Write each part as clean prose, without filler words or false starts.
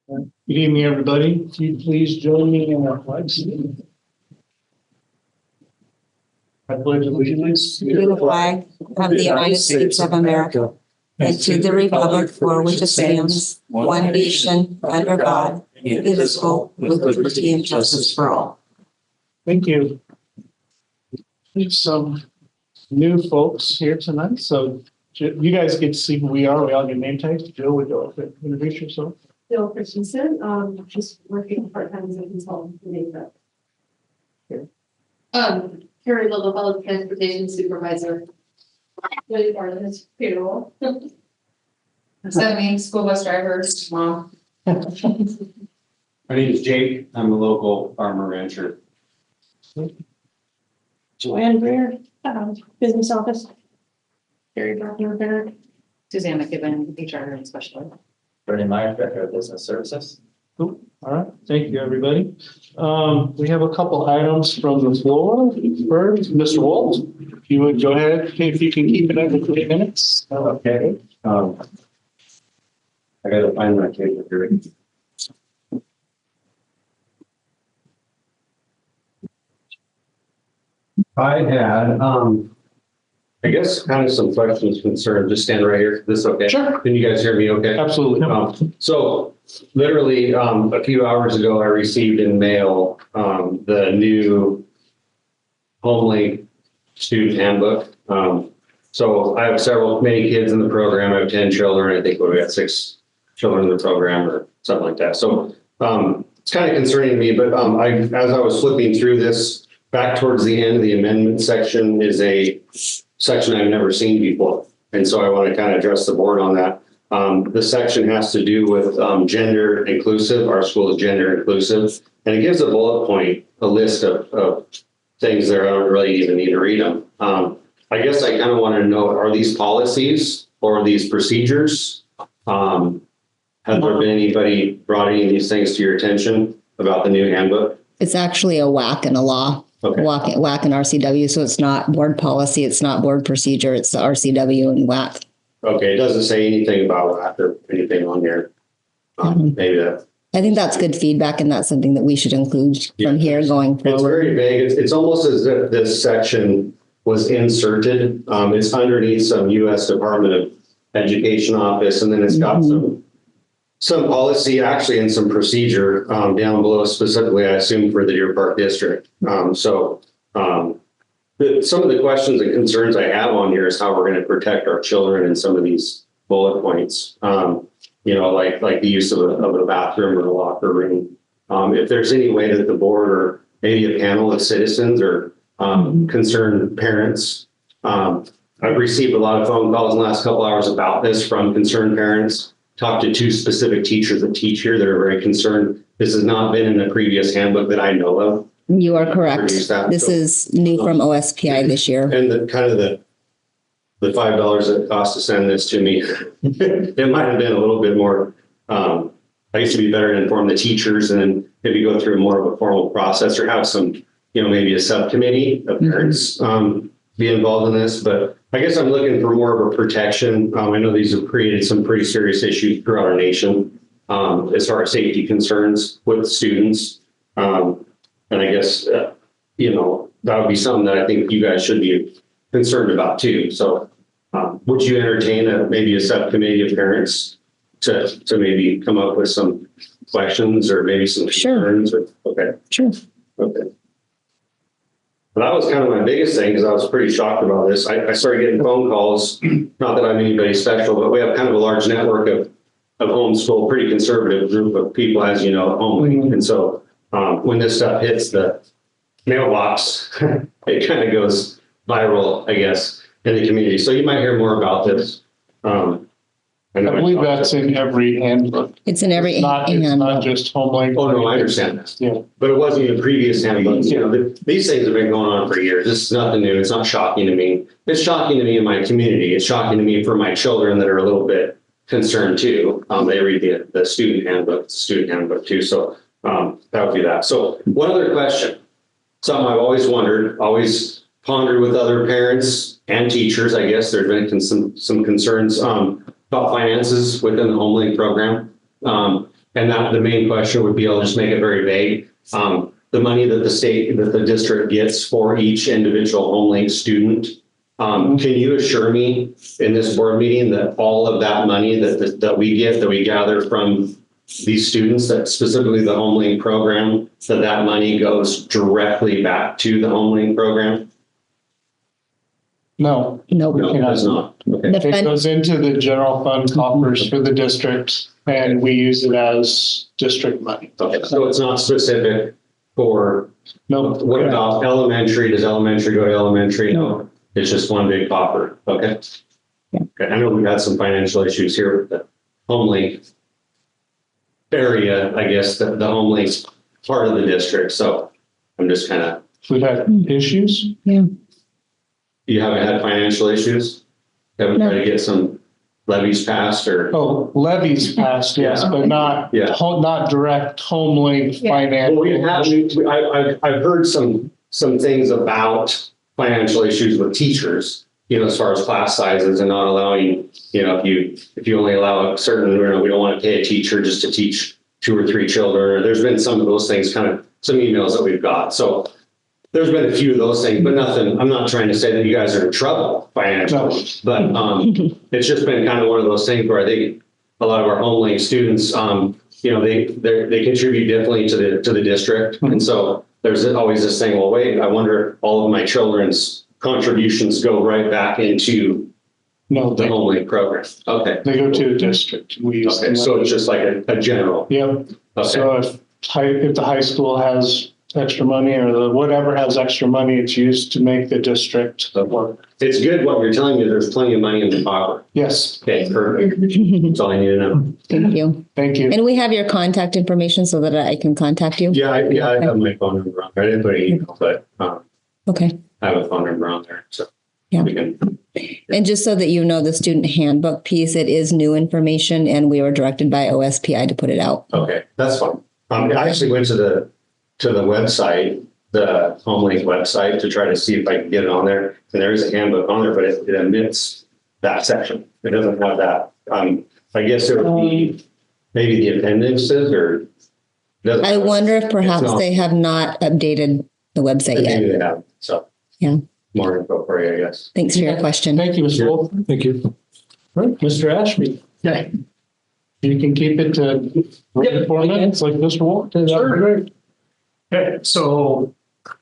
Good evening, everybody. If you please join me in our flag salute. I pledge allegiance To the flag of the United States of America and to the republic for which it stands, one nation, under God, indivisible, with liberty and justice for all. Thank you. We have some new folks here tonight, so you guys get to see who we are. We all get name tags. Jill, would you like to introduce yourself? Jill Christensen, just working part-time as a consultant for NAPA. Carrie Little, Public Transportation Supervisor. Really part of this payroll. Me, school bus driver, mom. My name is Jake. I'm a local farmer rancher. Joanne Greer, business office. Carrie Brockner, Suzanne McKibben, HR specialist. Bernie Meyer, Director of Business Services. Cool. All right. Thank you, everybody. We have a couple items from the floor. First, Mr. Walt, if you would go ahead, if you can keep it under 3 minutes. Okay. I gotta find my paper here. I had, I guess kind of some questions, concerns. Just stand right here. This okay? Sure. Can you guys hear me okay? Absolutely. So literally, a few hours ago, I received in mail, the new HomeLink student handbook. So I have many kids in the program. I have 10 children. I think we got 6 children in the program or something like that. So, it's kind of concerning to me, but, as I was flipping through this, back towards the end of the amendment section is a section I've never seen before. And so I want to kind of address the board on that. The section has to do with gender inclusive. Our school is gender inclusive. And it gives a bullet point, a list of things there. I don't really even need to read them. I guess I kind of want to know, are these policies or these procedures? Have there been anybody brought any of these things to your attention about the new handbook? It's actually a WAC and a law. Okay. WAC and RCW. So it's not board policy. It's not board procedure. It's the RCW and WAC. Okay, it doesn't say anything about that or anything on here. Maybe that. I think that's good feedback, and that's something that we should include from here going It's forward. very vague. It's almost as if this section was inserted. It's underneath some U.S. Department of Education office, and then it's got some policy actually and some procedure down below, specifically, I assume, for the Deer Park District. Some of the questions and concerns I have on here is how we're going to protect our children in some of these bullet points. Like the use of a bathroom or a locker room. If there's any way that the board or maybe a panel of citizens or concerned parents, I've received a lot of phone calls in the last couple hours about this from concerned parents. Talked to 2 specific teachers that teach here that are very concerned. This has not been in a previous handbook that I know of. You are correct. That, This is new from OSPI this year. And the $5 that it cost to send this to me, it might have been a little bit more. I used to be better to inform the teachers and then maybe go through more of a formal process or have some, maybe a subcommittee of parents be involved in this. But I guess I'm looking for more of a protection. I know these have created some pretty serious issues throughout our nation as far as safety concerns with students. And I guess, that would be something that I think you guys should be concerned about too. So would you entertain maybe a subcommittee of parents to maybe come up with some questions or maybe some concerns? Okay. Sure. Okay. But that was kind of my biggest thing because I was pretty shocked about this. I started getting phone calls, not that I'm anybody special, but we have kind of a large network of homeschool, pretty conservative group of people, as you know, at home. And so when this stuff hits the mailbox, it kind of goes viral, I guess, in the community. So you might hear more about this. I believe that's in every handbook. It's in every It's not just HomeLink. Oh, no, I understand that. Yeah. But it wasn't in previous handbooks. These things have been going on for years. This is nothing new. It's not shocking to me. It's shocking to me in my community. It's shocking to me for my children that are a little bit concerned too. They read the student handbook too. So that would be that. So one other question, something I've always wondered, always pondered with other parents and teachers. I guess there's been some concerns about finances within the HomeLink program. And that the main question would be, I'll just make it very vague. The money that the district gets for each individual HomeLink student. Can you assure me in this board meeting that all of that money that we gather from these students, that specifically the HomeLink program, that money goes directly back to the HomeLink program? No, Nope. No, it does not. Okay. The it fund, goes into the general fund coffers for the district and we use it as district money. Okay, so it's not specific for, No, what about elementary? Does elementary go to elementary? No, it's just one big coffer. Okay. Yeah. Okay, I know we've had some financial issues here with the HomeLink area, I guess, the HomeLink's part of the district. So I'm just kind of, we've had issues. you haven't had financial issues? Haven't No. tried to get some levies passed or? Oh, levies passed, yes, Yeah. but not, Yeah. not direct HomeLink Yeah. financial. Well, we have, I've heard some things about financial issues with teachers, as far as class sizes and not allowing, if you only allow a certain, we don't want to pay a teacher just to teach 2 or 3 children. There's been some of those things, some emails that we've got. So there's been a few of those things, but nothing, I'm not trying to say that you guys are in trouble financially, but it's just been kind of one of those things where I think a lot of our HomeLink students, they contribute differently to the district. And so there's always this thing, well, wait, I wonder if all of my children's contributions go right back into No, the HomeLink program. Okay. they go to the district. We use Okay, them. so it's just like a general. Yep. Okay. So if the high school has extra money or whatever has extra money, it's used to make the district work. It's good what you're telling me. There's plenty of money in the coffer. Yes, Okay, perfect. That's all I need to know. thank you. thank you. And we have your contact information so that I can contact you. Yeah, I have my phone number on there. I didn't put an email, but Okay. I have a phone number on there. So Yeah. we can. And just so that you know, the student handbook piece, it is new information and we were directed by OSPI to put it out. Okay, that's fine. I actually went to the website, the HomeLink website, to try to see if I could get it on there. And there is a handbook on there, but it omits that section. It doesn't have that. I guess it would be maybe the appendices or. I wonder if perhaps It's not- they have not updated the website yet. Maybe they have. So. Yeah. More info for you, I guess. Thanks for your question. Thank you, Mr. Yeah. Wolf. Thank you. All right, Mr. Ashby. Okay. You can keep it to 4 minutes like Mr. Wolf did. Sure. Great. Okay, so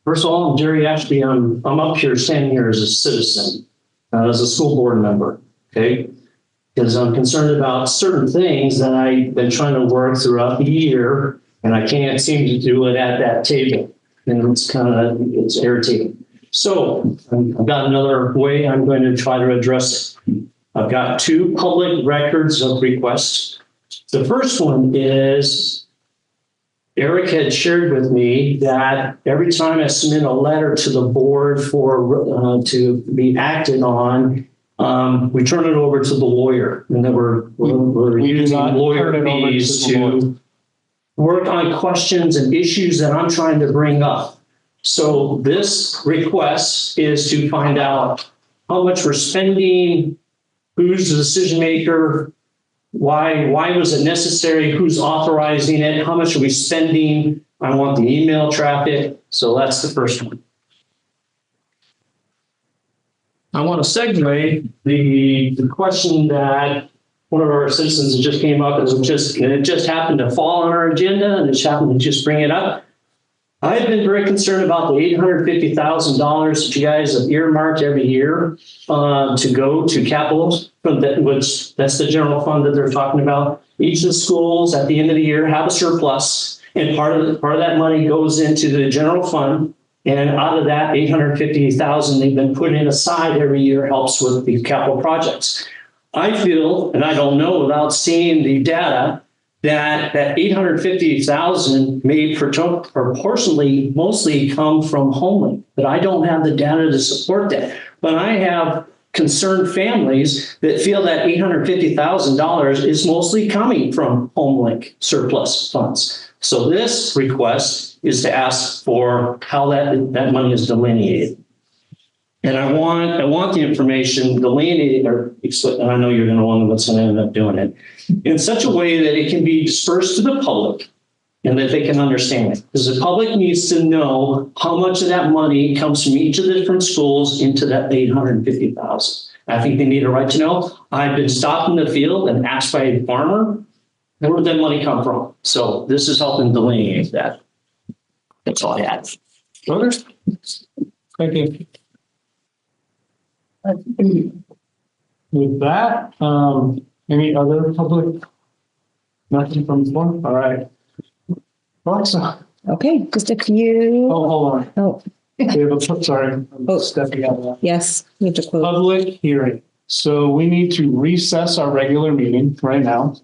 first of all, I'm Jerry Ashby. I'm up here standing here as a citizen, as a school board member, okay? Because I'm concerned about certain things that I've been trying to work throughout the year, and I can't seem to do it at that table. And it's irritating. So I've got another way I'm going to try to address it. I've got 2 public records of requests. The first one is Eric had shared with me that every time I submit a letter to the board for to be acted on, we turn it over to the lawyer, and that we're We do using not lawyer turn it over to fees the lawyer. to work on questions and issues that I'm trying to bring up. So this request is to find out how much we're spending, who's the decision maker, why was it necessary, who's authorizing it, how much are we spending? I want the email traffic. So that's the first one. I want to segue the question that one of our citizens just came up, and it just happened to fall on our agenda, and it just happened to just bring it up. I've been very concerned about the $850,000 that you guys have earmarked every year to go to capital, which that's the general fund that they're talking about. Each of the schools at the end of the year have a surplus, and part of that money goes into the general fund. And out of that, $850,000 they've been putting aside every year helps with the capital projects. I feel, and I don't know without seeing the data, that $850,000 may proportionally mostly come from HomeLink, but I don't have the data to support that. But I have concerned families that feel that $850,000 is mostly coming from HomeLink surplus funds. So this request is to ask for how that money is delineated. And I want the information delineated, and I know you're going to want what's going to end up doing it, in such a way that it can be dispersed to the public and that they can understand it. Because the public needs to know how much of that money comes from each of the different schools into that 850,000. I think they need a right to know. I've been stopped in the field and asked by a farmer, where did that money come from? So this is helping delineate that. That's all I had. Okay. Thank you. With that, any other public? Nothing from the floor? All right. Alexa, Okay, just a few. hold on. Oh, We have a, sorry, I'm Oh. stepping out of that. yes, we have to close. Public hearing. So we need to recess our regular meeting right now.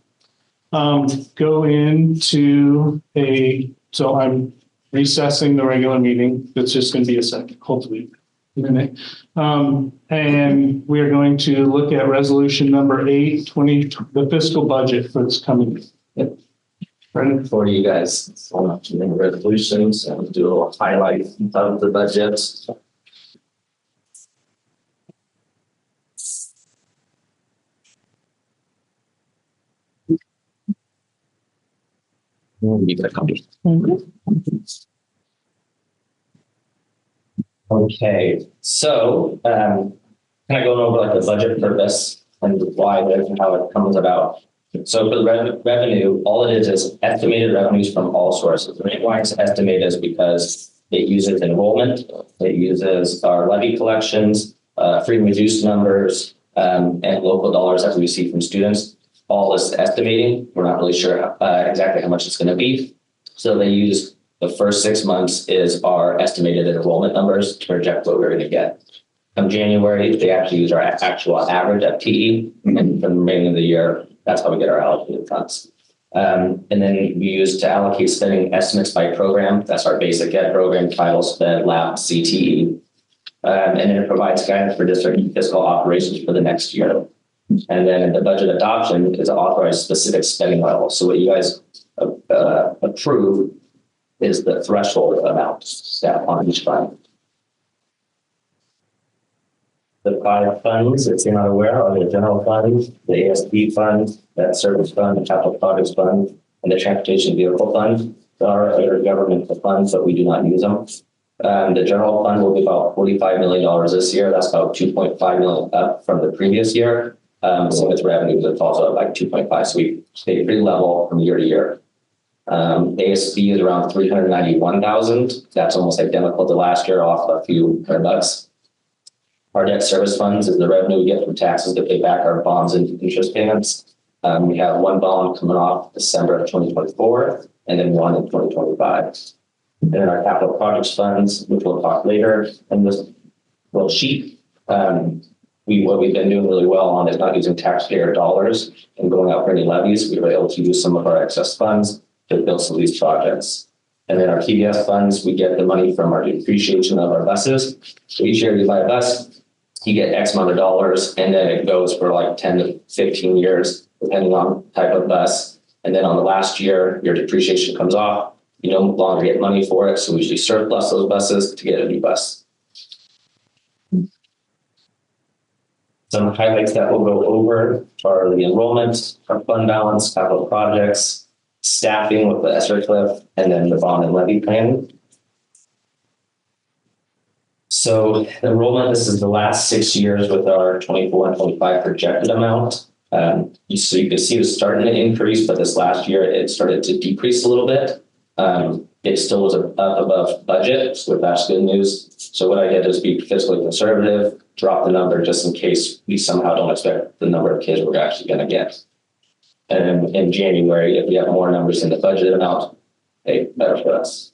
Go into so I'm recessing the regular meeting. It's just going to be a second, hopefully. A minute. And we are going to look at resolution number 820, the fiscal budget for this coming year. Brendan? For you guys, so much in the resolutions and do a highlight of the budget. You got a copy. Okay, so kind of going over like the budget purpose and why and how it comes about. So for the revenue, all it is estimated revenues from all sources. The reason why it's estimated is because it uses enrollment, it uses our levy collections, free and reduced numbers, and local dollars that we receive from students. All is estimating. We're not really sure exactly how much it's going to be. So they use the first 6 months is our estimated enrollment numbers to project what we're going to get. Come January, they actually use our actual average FTE, and for the remaining of the year, that's how we get our allocated funds. And then we use to allocate spending estimates by program. That's our basic ed program, title, sped, lab, CTE. And then it provides guidance for district fiscal operations for the next year. And then the budget adoption is authorized specific spending level. So what you guys approve is the threshold amount set on each fund. The 5 funds, if you're not aware, are the general fund, the ASB fund, that service fund, the capital projects fund, and the transportation vehicle fund. There are other governmental funds, but we do not use them. The general fund will be about $45 million this year. That's about 2.5 million up from the previous year. So its revenue is also up like 2.5. So we stay pretty level from year to year. ASB is around 391,000. That's almost identical to last year, off a few $100. Our debt service funds is the revenue we get from taxes to pay back our bonds and interest payments. We have one bond coming off December of 2024, and then one in 2025. And then our capital projects funds, which we'll talk later in this little sheet. What we've been doing really well on is not using taxpayer dollars and going out for any levies. We were able to use some of our excess funds to build some of these projects. And then our TDS funds, we get the money from our depreciation of our buses. So each year you buy a bus, you get X amount of dollars, and then it goes for like 10 to 15 years, depending on type of bus. And then on the last year, your depreciation comes off. You no longer get money for it. So we usually surplus those buses to get a new bus. Some highlights that we'll go over are the enrollment, our fund balance, capital projects, staffing with the ESSER cliff, and then the bond and levy planning. So the enrollment, this is the last 6 years with our 24 and 25 projected amount. So you can see it was starting to increase, but this last year it started to decrease a little bit. It still was up above budget, so that's good news. So what I did is be fiscally conservative, drop the number just in case we somehow don't expect the number of kids we're actually going to get. And in January, if we have more numbers in the budget amount, hey, better for us.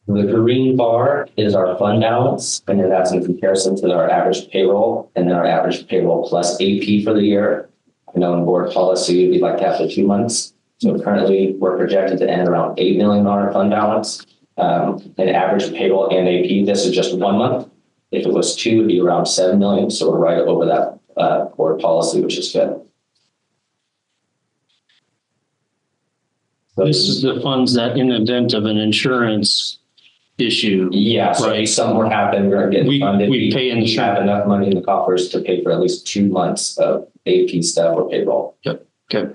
The green bar is our fund balance, and then that's in comparison to our average payroll, and then our average payroll plus AP for the year. I know in board policy, we'd like to have for 2 months. So currently, we're projected to end around $8 million fund balance. And average payroll and AP, this is just 1 month. If it was 2, it'd be around 7 million. So we're right over that board policy, which is good. This is the funds that in event of an insurance issue. Yeah, so Right. if something happened, we're getting We- funded. we pay We have enough money in the coffers to pay for at least 2 months of AP stuff or payroll. Okay.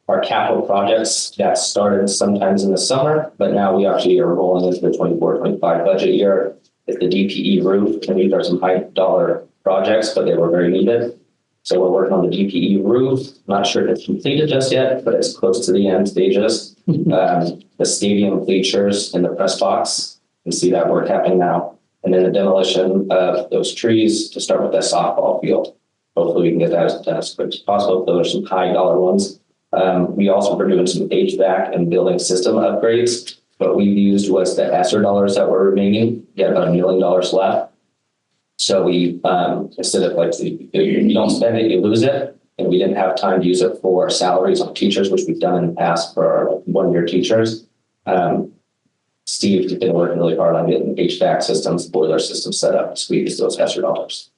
Our capital projects that started sometimes in the summer, but now we actually are rolling into the 24-25 budget year. It's the DPE roof, and these are some high dollar projects, but they were very needed. So we're working on the DPE roof. Not sure if it's completed just yet, but it's close to the end stages. The stadium bleachers and the press box, you can see that work happening now. And then the demolition of those trees to start with that softball field. Hopefully we can get that done as quick as possible. Those are some high dollar ones. We also were doing some HVAC and building system upgrades. What we used was the ESSER dollars that were remaining. We had about $1 million left. So we, instead of like, you don't spend it, you lose it. And we didn't have time to use it for salaries on teachers, which we've done in the past for our one-year teachers. Steve has been working really hard on getting HVAC systems, boiler systems set up to squeeze those ESSER dollars.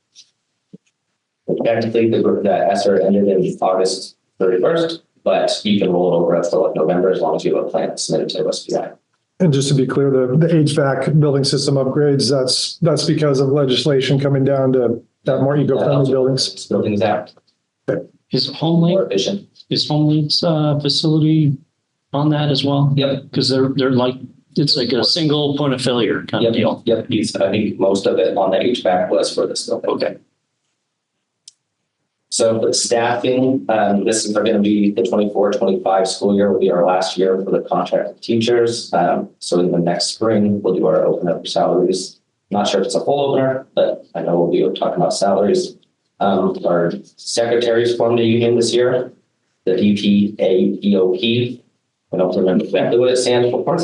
Technically, the ESSER ended in August 31st, but you can roll it over until like November as long as you have a plan submitted to OSPI. And just to be clear, the HVAC building system upgrades, that's because of legislation coming down to have more eco-friendly buildings. Buildings out, Is HomeLink, more efficient. is HomeLink's facility on that as well? Yep. Because they're like, it's like a single point of failure kind of deal. Yep. I think most of it on the HVAC was for this building. Okay. So for the staffing, this is going to be the 24-25 school year will be our last year for the contract teachers. So in the next spring, we'll do our open up salaries. Not sure if it's a full opener, but I know we'll be talking about salaries. Our secretaries formed a union this year, the DPAEOP. I don't remember exactly what it stands for.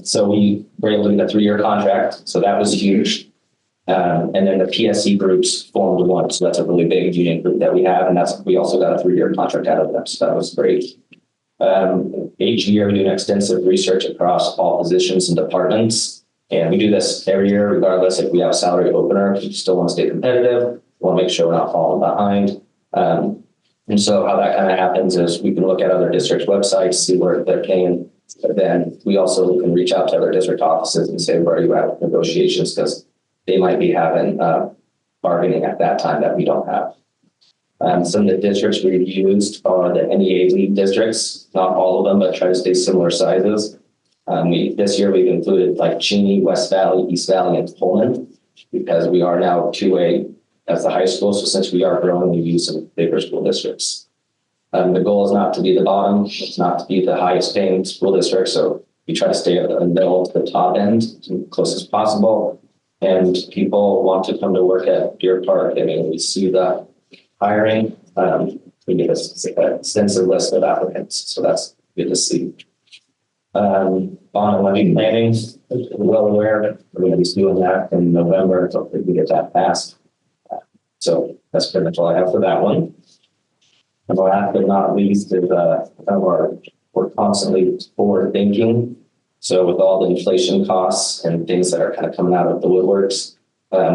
So we were able to get a 3-year contract. So that was huge. And then the PSC groups formed one. So that's a really big union group that we have. And we also got a 3-year contract out of them. So that was great. Each year we do an extensive research across all positions and departments. And we do this every year, regardless if we have a salary opener, we still want to stay competitive. We want to make sure we're not falling behind. And so how that kind of happens is we can look at other districts' websites, see where they're paying. But then we also can reach out to other district offices and say, where are you at with negotiations? Because they might be having bargaining at that time that we don't have. Some of the districts we've used are the NEA lead districts, not all of them, but try to stay similar sizes. This year we've included like Cheney, West Valley, East Valley, and Pullman, because we are now 2A as the high school. So since we are growing, we use some bigger school districts. The goal is not to be the bottom, it's not to be the highest paying school district. So we try to stay at the middle to the top end, as close as possible. And people want to come to work at Deer Park. I mean, we see the hiring. We get a extensive list of applicants, so that's good to see. Bond and levy planning, well aware. We're going to be doing that in November, so we can get that passed. So that's pretty much all I have for that one. And last but not least is we're constantly forward thinking. So with all the inflation costs and things that are kind of coming out of the woodworks,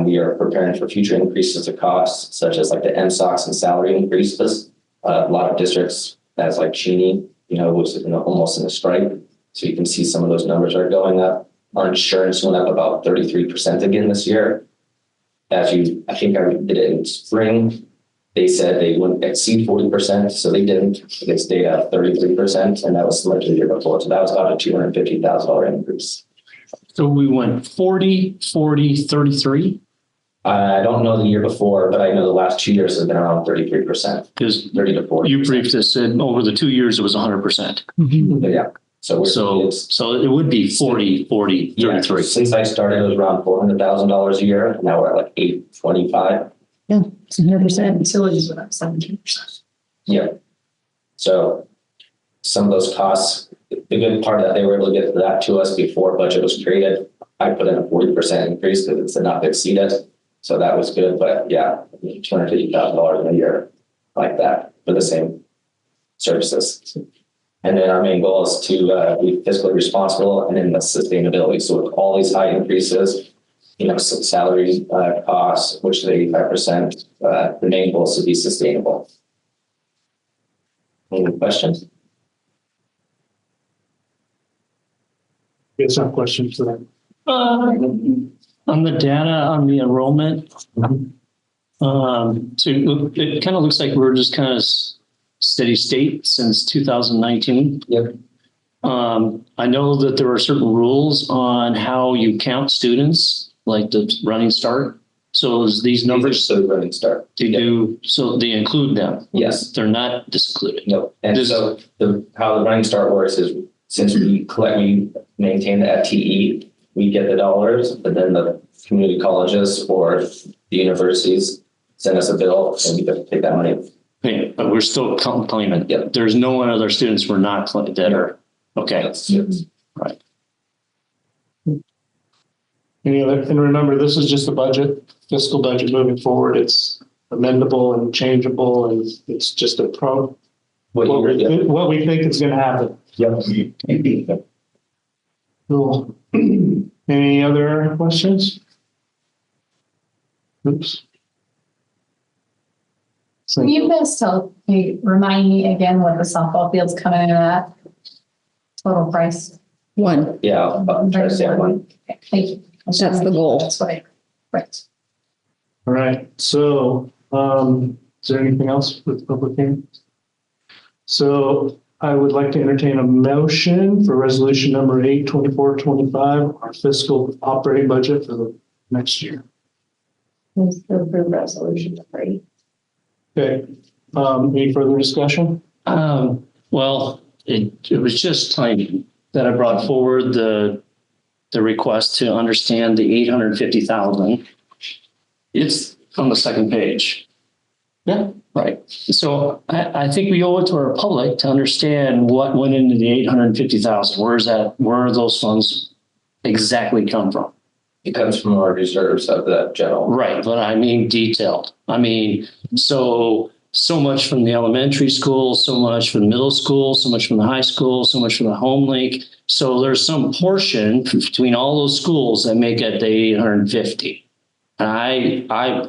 we are preparing for future increases of costs, such as like the MSOX and salary increases. A lot of districts, as like Cheney, was almost in a strike. So you can see some of those numbers are going up. Our insurance went up about 33% again this year. I think I did it in spring. They said they wouldn't exceed 40%, so they didn't. They stayed at 33%, and that was similar to the year before. So that was about a $250,000 increase. So we went 40, 40, 33? I don't know the year before, but I know the last 2 years has been around 33%, Because 30 to 40. you briefed us and over the 2 years, it was 100%. But yeah. So So it would be 40, 40, 33. Yeah, since I started, it was around $400,000 a year. Now we're at like 825. Yeah, it's 100%. Utilities went up 17%. Yeah. So some of those costs, the good part that they were able to get that to us before budget was created. I put in a 40% increase because it's enough to exceed it. So that was good. But yeah, $250,000 in a year like that for the same services. And then our main goal is to be fiscally responsible and then the sustainability. So with all these high increases, salary costs, which are 85%, the main goal is to be sustainable. Any questions? get some questions for that. On the data on the enrollment, so it kind of looks like we're just kind of steady state since 2019. Yep. I know that there are certain rules on how you count students, like the running start. So is these numbers, So running start. they do, so they include them? Yes. They're not discluded? No. And This- so how the running start works is since we maintain the FTE, we get the dollars, but then the community colleges or the universities send us a bill and we have to take that money. Okay, but we're still claiming. Yep. There's no one other students we're not that are, okay. That's- Any other, and remember, this is just a budget, fiscal budget moving forward. It's amendable and changeable, and it's just a What you what we think is gonna happen. Yep. Cool. Any other questions? Oops. Can you guys remind me again what the softball field's coming in at? Total price? One, Yeah, I'll try to say that one. Okay, thank you. That's the goal. That's what right. All right, so, is there anything else with public hearing? So I would like to entertain a motion for resolution number 8/24/25, our fiscal operating budget for the next year. Move to approve resolution number 8. Okay, any further discussion? Well, it was just timing that I brought forward the request to understand the 850,000. It's on the second page. Yeah. Right. So I think we owe it to our public to understand what went into the 850,000. Where those funds exactly come from? It comes from our reserves of the general. Right, but I mean detailed. I mean, so much from the elementary school, so much from the middle school, so much from the high school, so much from the home link. So there's some portion between all those schools that make it the 850. And I,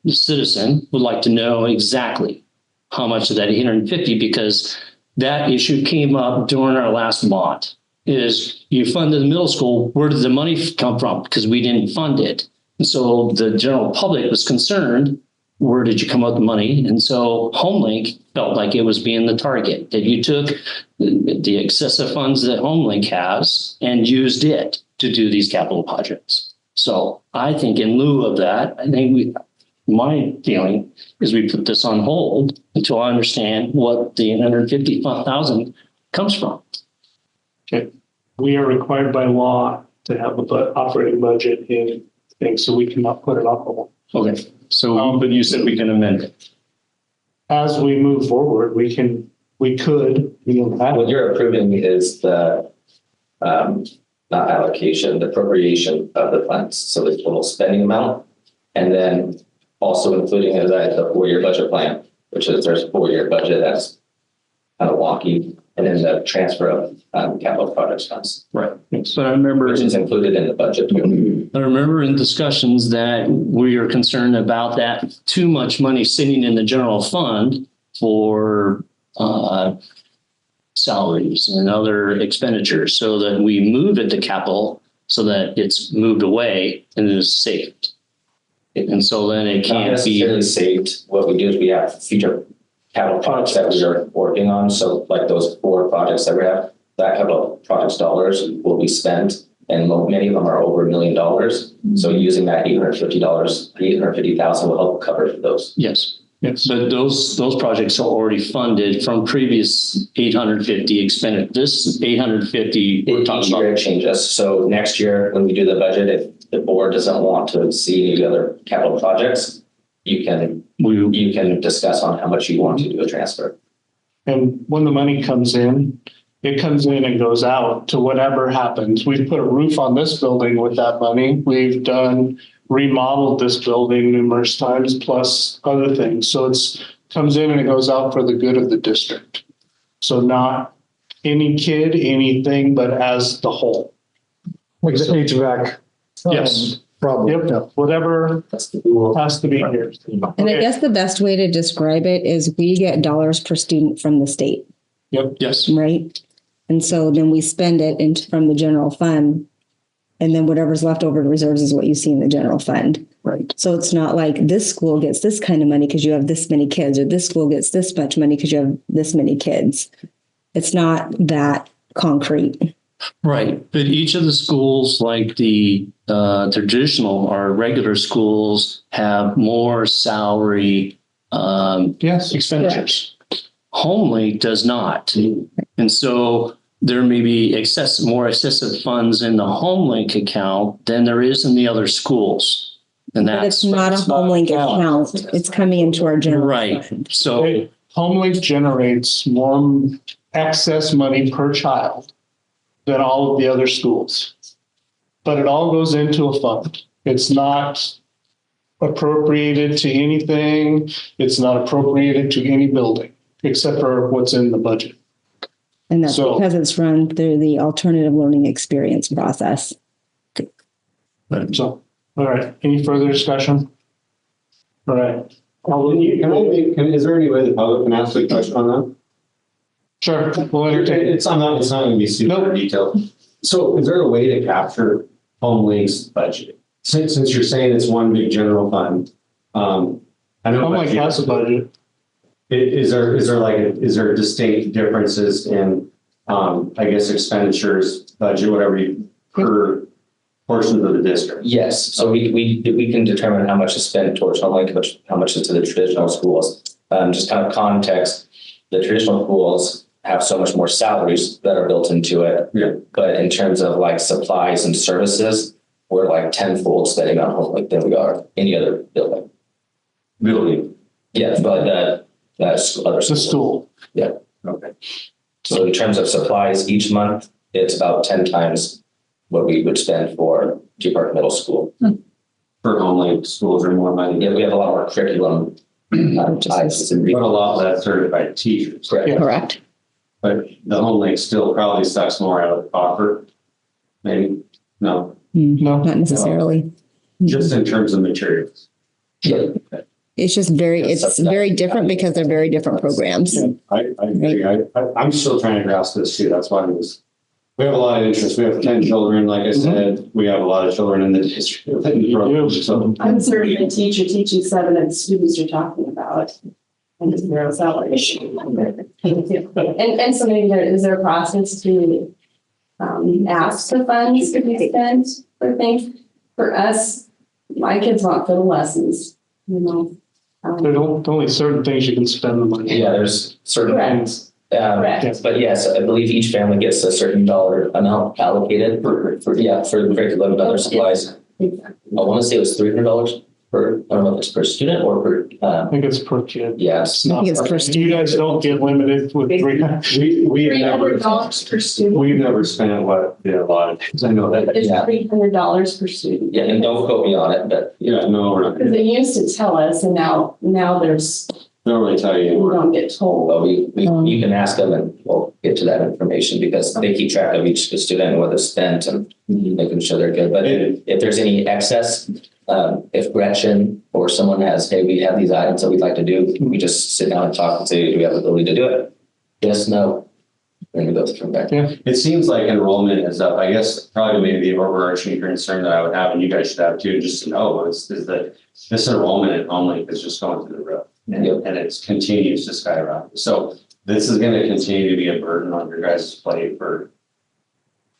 the citizen, would like to know exactly how much of that 850, because that issue came up during our last bond. Is you funded the middle school, where did the money come from? Because we didn't fund it. And so the general public was concerned, where did you come up with the money? And so HomeLink felt like it was being the target, that you took the excessive funds that HomeLink has and used it to do these capital projects. So I think in lieu of that, I think my feeling is we put this on hold until I understand what the 850,000 comes from. Okay, we are required by law to have a operating budget in things, so we cannot put it off of them. Okay, so, but you said we can amend it. As we move forward, we could, What you're approving is the, not allocation, the appropriation of the funds. So the total spending amount. And then also including it as the 4-year budget plan, which is there's a 4-year budget that's kind of wonky. And then the transfer of capital projects funds, Right. So I remember, which is included in the budget. I remember in discussions that we are concerned about that too much money sitting in the general fund for salaries and other expenditures, so that we move it to capital so that it's moved away and is saved. And so then it Not can't necessarily be. saved. What we do is we have future capital projects that we are working on. So like those 4 projects that we have, that capital projects dollars will be spent, and many of them are over $1 million. So using that $850,000 will help cover those. Yes. yes, But those projects are already funded from previous 850 expended. This 850 we're Each talking year about. it changes. So next year, when we do the budget, if the board doesn't want to see any other capital projects, you can discuss on how much you want to do a transfer. and when the money comes in, it comes in and goes out to whatever happens. We've put a roof on this building with that money. We've remodeled this building numerous times, plus other things. So comes in and it goes out for the good of the district. So not any kid, anything, but as the whole. Like the HVAC. Yes. Problem. Yep, whatever That's the rule. has to be here. and I guess the best way to describe it is we get dollars per student from the state, Yep, Yes. right? And so then we spend it from the general fund. And then whatever's left over in reserves is what you see in the general fund. Right. So it's not like this school gets this kind of money because you have this many kids, or this school gets this much money because you have this many kids. It's not that concrete. Right, but each of the schools, like the traditional or regular schools, have more salary Yes. expenditures. Homely does not. And so there may be more excessive funds in the HomeLink account than there is in the other schools. And But that's it's not a HomeLink account. It's coming into our general. right. fund. So HomeLink generates more excess money per child than all of the other schools. But it all goes into a fund. It's not appropriated to anything. It's not appropriated to any building, except for what's in the budget. And that's So- because it's run through the alternative learning experience process. So, all right, any further discussion? All right, Is there any way the public can ask a question on that? sure, we'll entertain it. It's not going to be super detailed. So is there a way to capture HomeLink's budget? Since you're saying it's one big general fund, I know. HomeLink has a budget. Is there distinct differences in, I guess, expenditures, budget, whatever per portions of the district? Yes, so we can determine how much is spent towards HomeLink, how much is to the traditional schools. Just kind of context, the traditional schools have so much more salaries that are built into it. Yeah. But in terms of like supplies and services, we're like tenfold spending on HomeLink than we are any other building. Building. Yeah, but that's other The schools. school. Yeah. Okay. So in terms of supplies each month, it's about 10 times what we would spend for Deer Park Middle School. For HomeLink, schools are more money. Yeah, we have a lot more curriculum ties and But a lot less certified teachers. correct. Yeah. Correct. But the HomeLink still probably sucks more out of the coffer. Maybe, no, No, Not necessarily. just in terms of materials. Yeah. It's just it's very different because they're very different programs. I agree. I'm still trying to grasp this too. That's why we have a lot of interest. We have 10 children. Like I said, we have a lot of children in the district. So I'm certainly a teacher teaching 7 of the students you're talking about. And it's zero salary. And so maybe is there a process to ask for funds to be spent for things? For us, my kids want for the lessons, you know. there's only certain things you can spend the money. Yeah, there's certain Correct. things. Correct. But yes, I believe each family gets a certain dollar amount allocated for curriculum and other supplies. I want to say it was $300 per, I don't know if it's per student or per, I think it's per kid. yes. I think it's per You guys don't get limited with three. we've never, $300 per student. we've never spent what the allotted. I know that. It's Yeah. $300 per student. Yeah, and don't quote me on it, but Yeah, no, we're not. Because they used to tell us, and now there's, They don't really tell we you. don't get told. well, you can ask them and we'll get to that information because they keep track of each student and what is spent and making sure they're good. But if there's any excess, if Gretchen or someone has, hey, we have these items that we'd like to do, we just sit down and talk and say, do we have the ability to do it? Yes, no. And we go from there. It seems like enrollment is up. I guess probably maybe the overarching concern that I would have, and you guys should have too, just to know, is that this enrollment at HomeLink is just going through the roof. And it continues to skyrocket. So this is going to continue to be a burden on your guys' plate for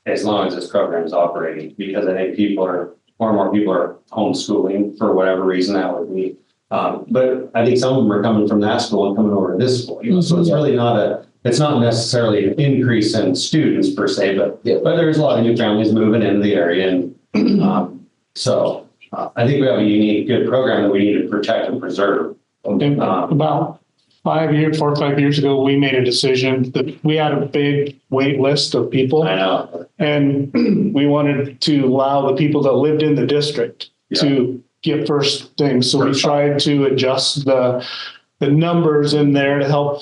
as long as this program is operating, because I think more and more people are homeschooling for whatever reason that would be. But I think some of them are coming from that school and coming over to this school. So it's really it's not necessarily an increase in students per se, but there's a lot of new families moving into the area. And so I think we have a unique, good program that we need to protect and preserve. And about 4 or 5 years ago, we made a decision that we had a big wait list of people. I know. And we wanted to allow the people that lived in the district to get first things. So we tried to adjust the numbers in there to help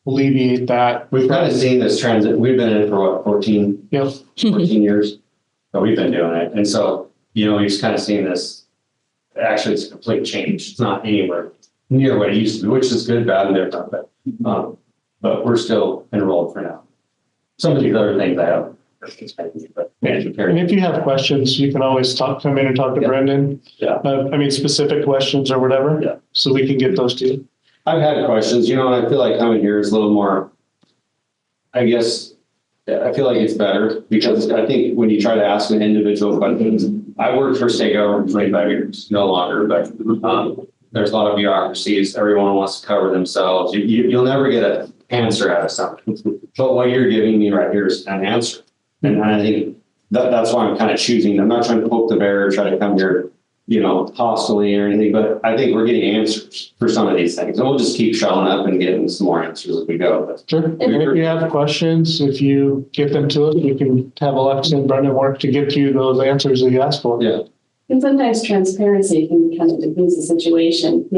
alleviate that. We've kind of seen this transit. We've been in it for what, 14 Yep. 14 years. So we've been doing it. And so, we've just kind of seen this. Actually, it's a complete change. It's not anywhere near what it used to be, which is good, bad, and different. But we're still enrolled for now. some of these other things I have. But management And period. if you have questions, you can always come in and talk to Yeah. Brendan. Yeah. Specific questions or whatever. Yeah. So we can get those to you. I've had questions, I feel like coming here is a little more, I guess, I feel like it's better because I think when you try to ask an individual questions, I worked for state government for 25 years, no longer, but there's a lot of bureaucracies. Everyone wants to cover themselves. You'll never get an answer out of something. But what you're giving me right here is an answer. And I think that's why I'm kind of choosing. I'm not trying to poke the bear or try to come here, hostily or anything, but I think we're getting answers for some of these things. And we'll just keep showing up and getting some more answers as we go. But Sure. And if you have questions, if you get them to us, we can have Alexa and Brendan work to get you those answers that you asked for. Yeah. And sometimes transparency can kind of diffuse the situation,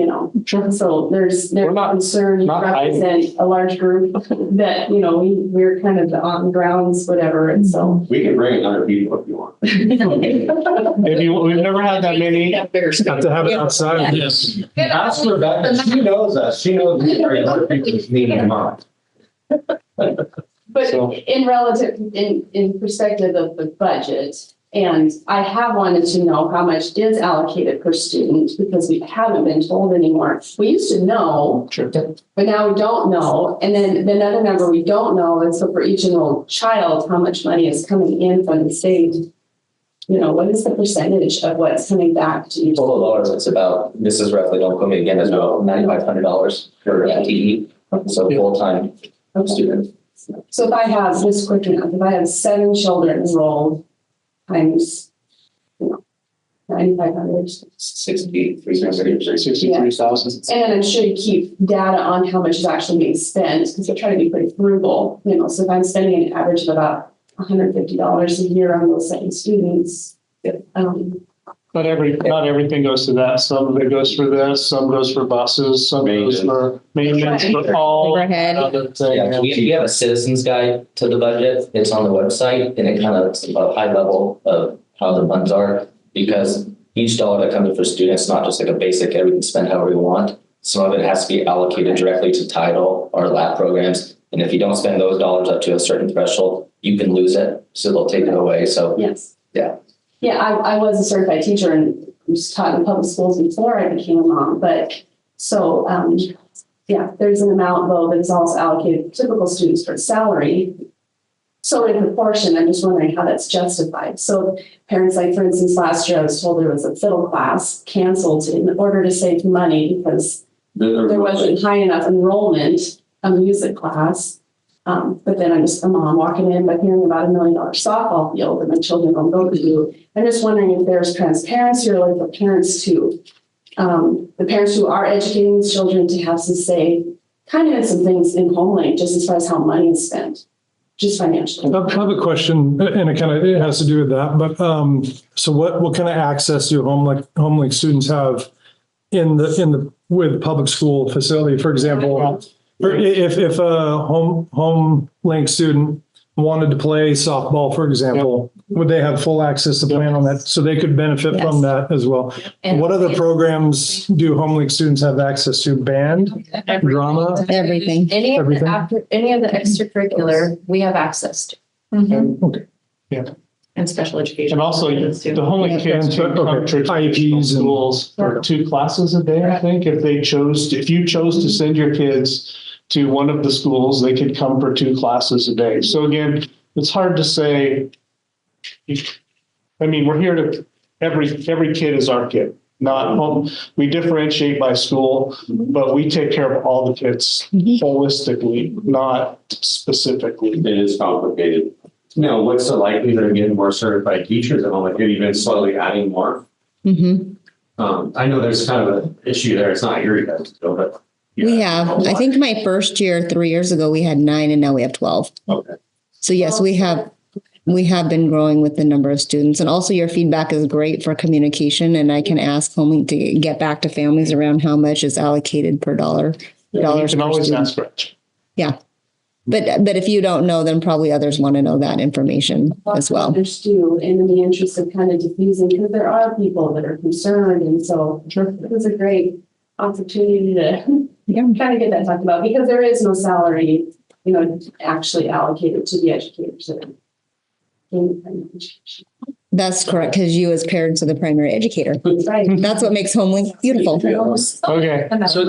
Sure. So there's We're not- concern, you not hiding. represent a large group that, we're kind of on grounds, whatever, and so. We can bring 100 people if you want. We've never had that many. Have to have it outside. Yes. Ask Rebecca. She knows us. She knows we bring 100 people to meeting tomorrow. But So- in perspective of the budget, and I have wanted to know how much is allocated per student because we haven't been told anymore. We used to know, Sure. but now we don't know. And then the other number we don't know is so for each enrolled child, how much money is coming in from the state? What is the percentage of what's coming back to each? Total dollars, it's about, this is roughly, don't quote me again, it's about $9,500 per FTE, so full-time student. So if I have, just quick enough, if I have 7 children enrolled times, 9,500. 63,000. And I'm sure you keep data on how much is actually being spent, because we try to be pretty frugal, so if I'm spending an average of about $150 a year on those same students. Not everything goes to that. Some of it goes for this, some goes for buses, some goes for maintenance, for all Overhead. other things. Yeah, we have a citizens guide to the budget. It's on the website and it kind of, it's a high level of how the funds are. Because each dollar that comes in for students, not just like a basic, we can spend however we want. Some of it has to be allocated directly to title or lab programs. And if you don't spend those dollars up to a certain threshold, you can lose it. So they'll take it away. So Yes. Yeah. Yeah, I was a certified teacher and was taught in public schools before I became a mom, but so, there's an amount though that is also allocated to typical students for salary. So in proportion, I'm just wondering how that's justified. So parents, like for instance, last year I was told there was a fiddle class canceled in order to save money because there wasn't high enough enrollment, a music class. But then I'm just a mom walking in, but hearing about $1 million softball field that my children don't go to. I'm just wondering if there's transparency or like the parents to, the parents who are educating these children to have some say kind of in some things in HomeLink, just as far as how money is spent, just financially. I have a question, and it has to do with that. But so what kind of access do HomeLink students have with public school facility? For example, if a HomeLink student wanted to play softball, for example, would they have full access to plan on that? So they could benefit from that as well. And What other programs do HomeLink students have access to? Band, drama? Everything. Any of the Everything? any of the extracurricular, we have access to. Okay. And special education. And also, the HomeLink kids can come to IEPs and- schools for 2 classes a day, I think. If you chose to send your kids to one of the schools, they could come for 2 classes a day. So again, it's hard to say. We're here to, every kid is our kid, not home. We differentiate by school, but we take care of all the kids holistically, not specifically. It is complicated. What's the likelihood of getting more certified teachers at home? Like, have you been slowly adding more? Mhm. I know there's kind of an issue there. It's not your guys' deal, but. We have, I think my first year, 3 years ago, we had 9 and now we have 12. Okay. So yes, we have been growing with the number of students, and also your feedback is great for communication, and I can ask HomeLink to get back to families around how much is allocated per dollar. You Dollars can per always student. ask Rich. But if you don't know, then probably others want to know that information as well. Others do, and in the interest of kind of diffusing, because there are people that are concerned, and so it was a great opportunity to kind of get that talked about, because there is no salary actually allocated to the educators that are in primary education. That's correct, because you as parents are the primary educator. Right. That's what makes homelink beautiful. Okay, So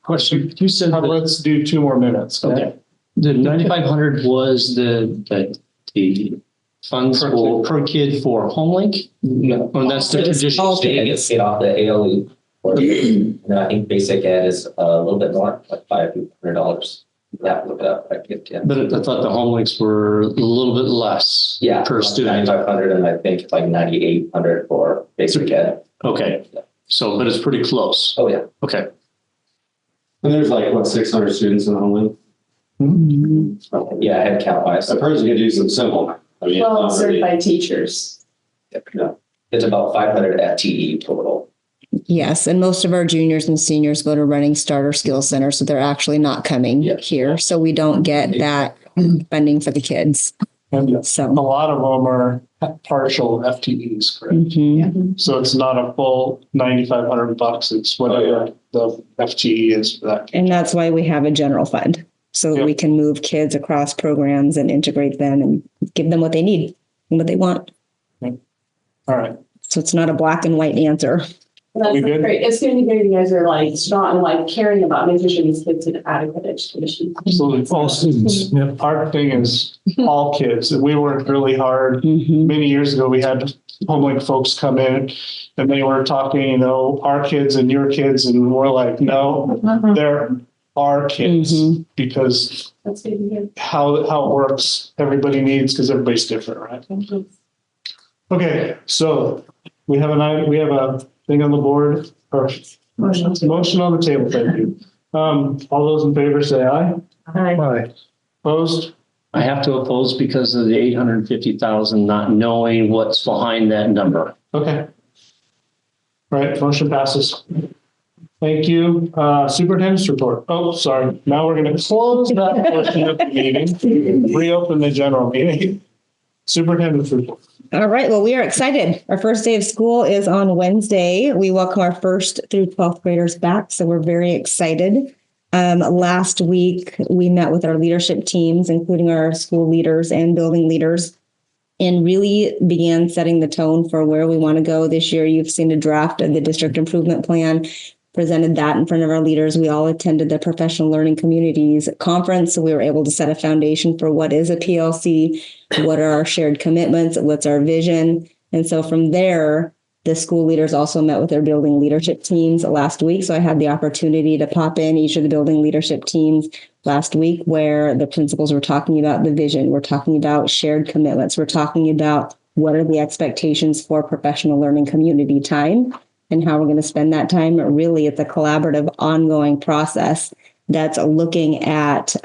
question, you said that let's do 2 more minutes. Okay. the 9,500 was the funds per kid for HomeLink? No. Oh, that's the traditional. It gets paid off the ALE. And I think basic ed is a little bit more, like $500. Yeah, look it up. I get yeah. But I thought the HomeLinks were a little bit less Yeah, per student. 9,500, and I think it's like 9,800 for basic ed. Okay, so, but it's pretty close. Oh, yeah. Okay. And there's like, what, 600 students in the homeland? Yeah, head count wise. A person could do some simple. I mean, it's Well, not really- certified teachers. It's about 500 FTE total. Yes, and most of our juniors and seniors go to Running Starter Skills Center, so they're actually not coming Yeah. here. So we don't get that funding for the kids. And a So. lot of them are partial FTEs, correct? Mhm. So it's not a full $9,500. It's whatever the FTE is for that. And that's why we have a general fund, so that we can move kids across programs and integrate them and give them what they need and what they want. All right. So it's not a black and white answer. That's We good? great. It's going to be great. You guys are like strong and like caring about making sure these kids get adequate education. Absolutely. All students. Yep. Our thing is all kids. We worked really hard. Mhm. Many years ago, we had HomeLink folks come in and they were talking, our kids and your kids. And we're like, no, they're our kids Mhm. because That's good to hear. how it works, everybody needs, because everybody's different, right? Okay, so we have a thing on the board, or motion on the table, thank you. All those in favor say aye. Aye. Opposed? I have to oppose because of the 850,000, not knowing what's behind that number. Okay. All right, motion passes. Thank you. Superintendent's report. Oh, sorry. Now we're going to close that portion of the meeting, reopen the general meeting. Superintendent's report. All right. Well, we are excited. Our first day of school is on Wednesday. We welcome our 1st through 12th graders back, so we're very excited. Last week, we met with our leadership teams, including our school leaders and building leaders, and really began setting the tone for where we want to go this year. You've seen a draft of the district improvement plan, presented that in front of our leaders. We all attended the Professional Learning Communities Conference, so we were able to set a foundation for what is a PLC, what are our shared commitments, what's our vision. And so from there, the school leaders also met with their building leadership teams last week. So I had the opportunity to pop in each of the building leadership teams last week, where the principals were talking about the vision. We're talking about shared commitments. We're talking about what are the expectations for professional learning community time and how we're going to spend that time. Really, it's a collaborative, ongoing process that's looking at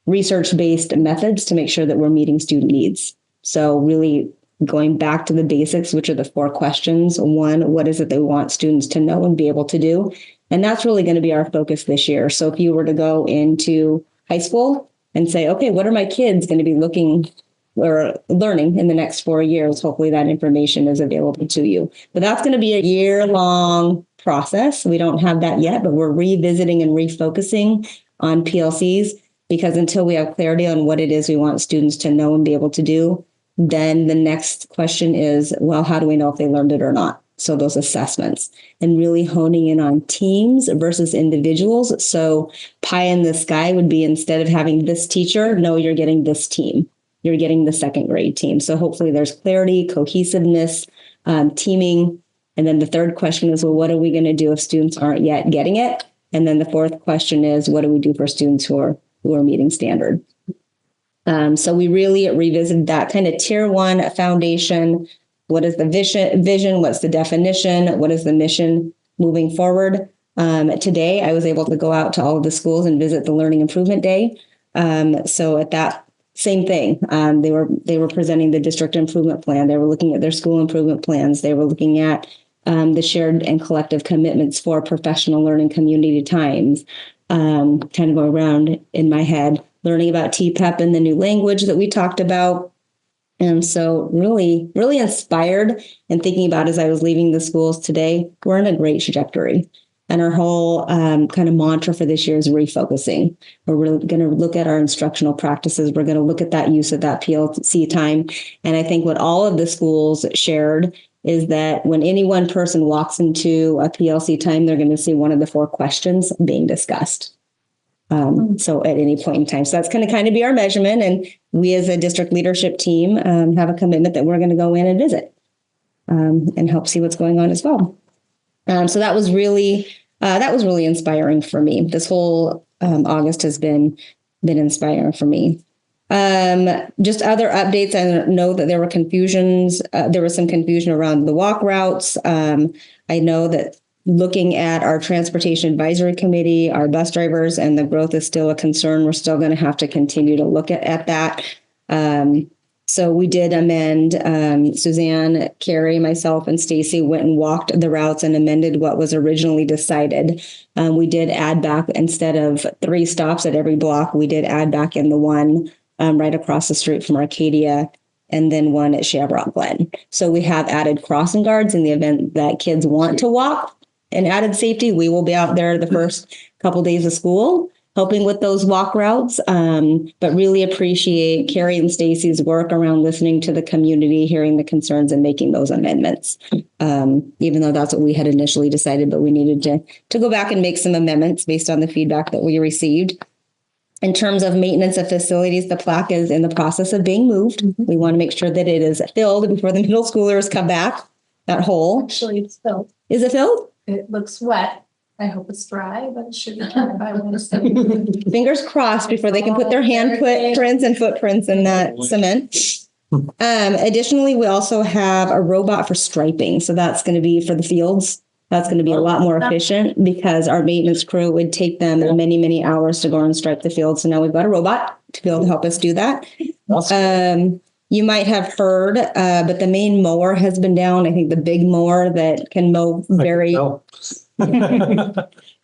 research-based methods to make sure that we're meeting student needs. So really going back to the basics, which are the 4 questions. 1, what is it they want students to know and be able to do? And that's really going to be our focus this year. So if you were to go into high school and say, okay, what are my kids going to be looking or learning in the next 4 years? Hopefully that information is available to you. But that's going to be a year-long process. We don't have that yet, but we're revisiting and refocusing on PLCs, because until we have clarity on what it is we want students to know and be able to do, then the next question is, well, how do we know if they learned it or not? So those assessments, and really honing in on teams versus individuals. So pie in the sky would be, instead of having this teacher, no, you're getting this team. You're getting the 2nd grade team. So hopefully there's clarity, cohesiveness, teaming. And then the 3rd question is, well, what are we going to do if students aren't yet getting it? And then the 4th question is, what do we do for students who are meeting standard? So we really revisited that kind of tier 1 foundation. What is the vision? What's the definition? What is the mission moving forward? Today, I was able to go out to all of the schools and visit the Learning Improvement Day. So at that, same thing. They were presenting the district improvement plan. They were looking at their school improvement plans. They were looking at the shared and collective commitments for professional learning community times. Kind of go around in my head, learning about TPEP and the new language that we talked about. And so really, really inspired and thinking about, as I was leaving the schools today, we're in a great trajectory. And our whole kind of mantra for this year is refocusing. We're going to look at our instructional practices. We're going to look at that use of that PLC time. And I think what all of the schools shared is that when any one person walks into a PLC time, they're going to see one of the 4 questions being discussed. So at any point in time. So that's going to kind of be our measurement. And we as a district leadership team have a commitment that we're going to go in and visit and help see what's going on as well. So that was really inspiring for me. This whole August has been inspiring for me. Just other updates. I know that there were confusions. There was some confusion around the walk routes. I know that looking at our transportation advisory committee, our bus drivers, and the growth is still a concern. We're still going to have to continue to look at that. So we did amend. Suzanne, Carrie, myself, and Stacy went and walked the routes and amended what was originally decided. We did add back, instead of 3 stops at every block, we did add back in the one right across the street from Arcadia, and then one at Shamrock Glen. So we have added crossing guards in the event that kids want to walk and added safety. We will be out there the first couple days of school helping with those walk routes, but really appreciate Carrie and Stacy's work around listening to the community, hearing the concerns, and making those amendments. Even though that's what we had initially decided, but we needed to go back and make some amendments based on the feedback that we received. In terms of maintenance of facilities, the plaque is in the process of being moved. We want to make sure that it is filled before the middle schoolers come back. That hole. Actually, it's filled. Is it filled? It looks wet. I hope it's dry, but it should be dry by Wednesday. Fingers crossed before they can put their hand prints and footprints in that cement. Additionally, we also have a robot for striping. So that's going to be for the fields. That's going to be a lot more efficient because our maintenance crew would take them many, many hours to go and stripe the field. So now we've got a robot to be able to help us do that. You might have heard, but the main mower has been down. I think the big mower that can mow very.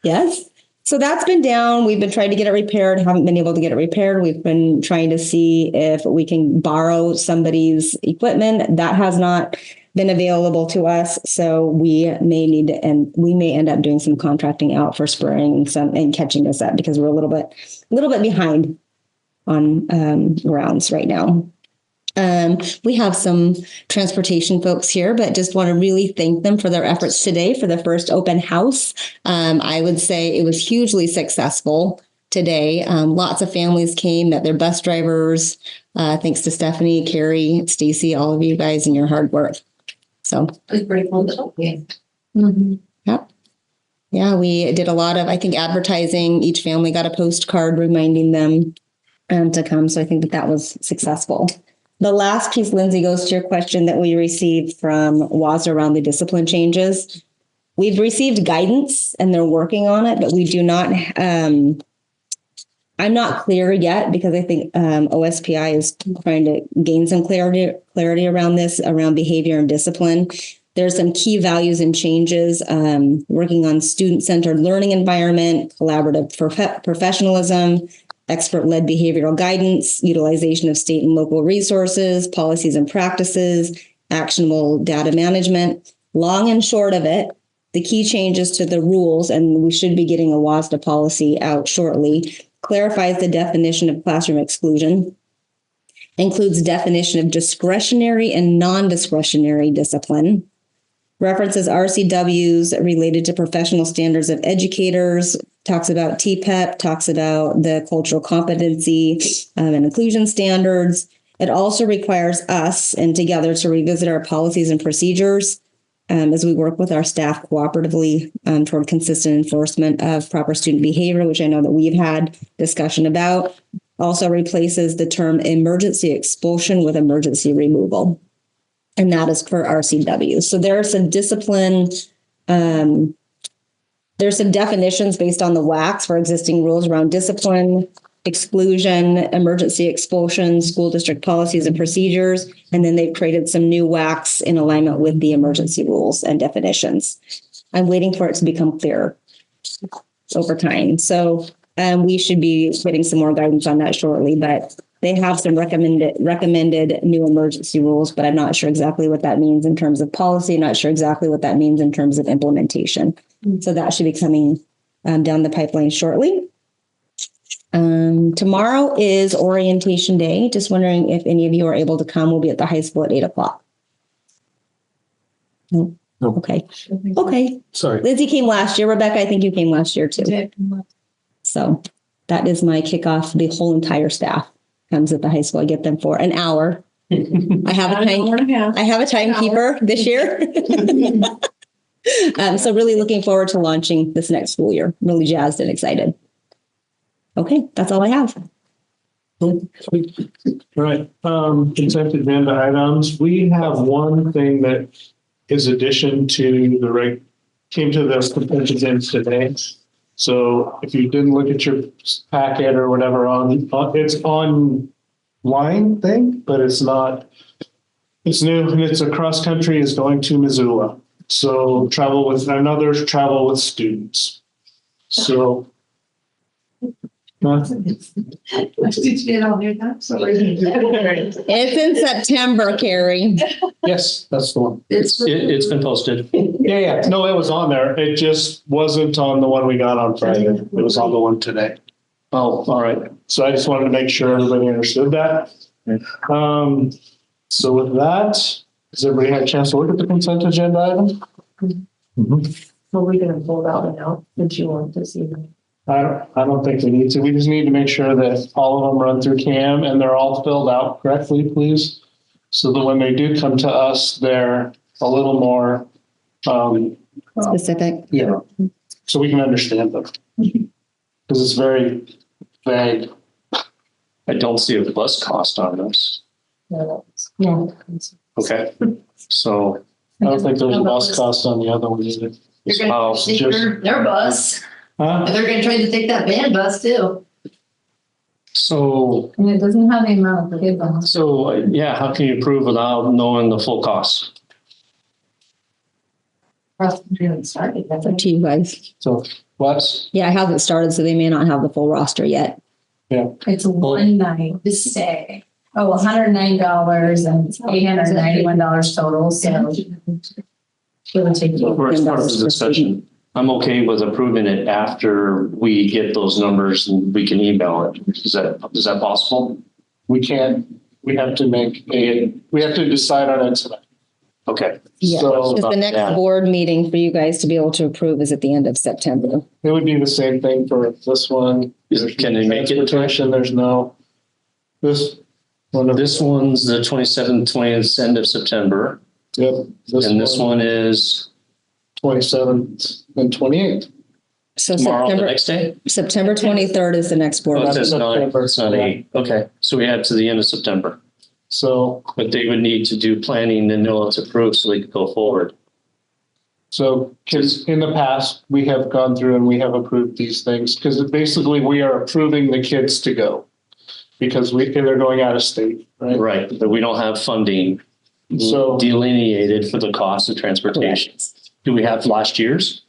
Yes. So that's been down. We've been trying to get it repaired. Haven't been able to get it repaired. We've been trying to see if we can borrow somebody's equipment. That has not been available to us. So we may need to, and we may end up doing some contracting out for spraying and catching us up because we're a little bit behind on grounds right now. We have some transportation folks here, but just want to really thank them for their efforts today for the first open house. I would say it was hugely successful today. Lots of families came, met their bus drivers. Thanks to Stephanie, Carrie, Stacy, all of you guys and your hard work. So It was pretty cool. Yeah. Yep. Yeah, we did a lot of, I think, advertising. Each family got a postcard reminding them to come. So I think that was successful. The last piece, Lindsay, goes to your question that we received from WASA around the discipline changes. We've received guidance and they're working on it, but we do not, I'm not clear yet because I think OSPI is trying to gain some clarity around this, around behavior and discipline. There's some key values and changes, working on student-centered learning environment, collaborative professionalism, expert-led behavioral guidance, utilization of state and local resources, policies and practices, actionable data management. Long and short of it, the key changes to the rules, and we should be getting a WASDA policy out shortly, clarifies the definition of classroom exclusion, includes definition of discretionary and non-discretionary discipline, references RCWs related to professional standards of educators, talks about TPEP, talks about the cultural competency and inclusion standards. It also requires us and together to revisit our policies and procedures as we work with our staff cooperatively toward consistent enforcement of proper student behavior, which I know that we've had discussion about. Also replaces the term emergency expulsion with emergency removal. And that is for RCW. So there are some discipline, there's some definitions based on the WACs for existing rules around discipline, exclusion, emergency expulsion, school district policies and procedures. And then they've created some new WACs in alignment with the emergency rules and definitions. I'm waiting for it to become clearer over time. So we should be getting some more guidance on that shortly, but they have some recommended new emergency rules, but I'm not sure exactly what that means in terms of policy, not sure exactly what that means in terms of implementation. So that should be coming down the pipeline shortly. Tomorrow is orientation day. Just wondering if any of you are able to come. We'll be at the high school at 8:00. No. Nope. Okay. Okay. Sorry. Lizzie came last year. Rebecca, I think you came last year too. So that is my kickoff. The whole entire staff comes at the high school. I get them for an hour. I have a timekeeper this year. So really looking forward to launching this next school year. Really jazzed and excited. Okay, that's all I have. All right, consent agenda items. We have one thing that is addition to the came to the consent agenda today. So if you didn't look at your packet or whatever it's online thing, but it's not, it's new and it's a cross country is going to Missoula. So travel with students. So It's in September, Carrie. yes, that's the one. It's been posted. Yeah. No, it was on there. It just wasn't on the one we got on Friday. It was on the one today. Oh, all right. So I just wanted to make sure everybody understood that. So with that, does everybody have a chance to look at the consent agenda item? Were we gonna pull out a note that you want to see? I don't think we need to. We just need to make sure that all of them run through CAM and they're all filled out correctly, please. So that when they do come to us, they're a little more, Specific. yeah, so we can understand them. Because it's very vague. I don't see a bus cost on this. No. Okay. So, I don't think there's a bus cost on the other one either. They're gonna take their bus. Huh? They're gonna try to take that van bus too. so, And it doesn't have the amount of kids on it. yeah, how can you approve without knowing the full cost? Up to you guys. So what? Yeah, it hasn't started, so they may not have the full roster yet. It's one night stay. Oh, $109 and $891 total, so. It would take you. For part of the discussion, I'm okay with approving it after we get those numbers and we can email it. Is that possible? We can't, we have to decide on it tonight. Okay. Yeah, So because the next board meeting for you guys to be able to approve is at the end of September. it would be the same thing for this one. Can they make it? Transportation, there's no, this one. This one's the 27th, 20th, end of September. Yep. And this one is 27th and 28th. So tomorrow, the next day? September 23rd is the next board. Oh, it meeting. says nine, it's not 8. Okay, so we had to the end of September. So, But they would need to do planning and know it's approved so they could go forward. because in the past, we have gone through and we have approved these things, because basically we are approving the kids to go. Because they're going out of state, right? Right, but we don't have funding So- delineated for the cost of transportation. Do we have last year's?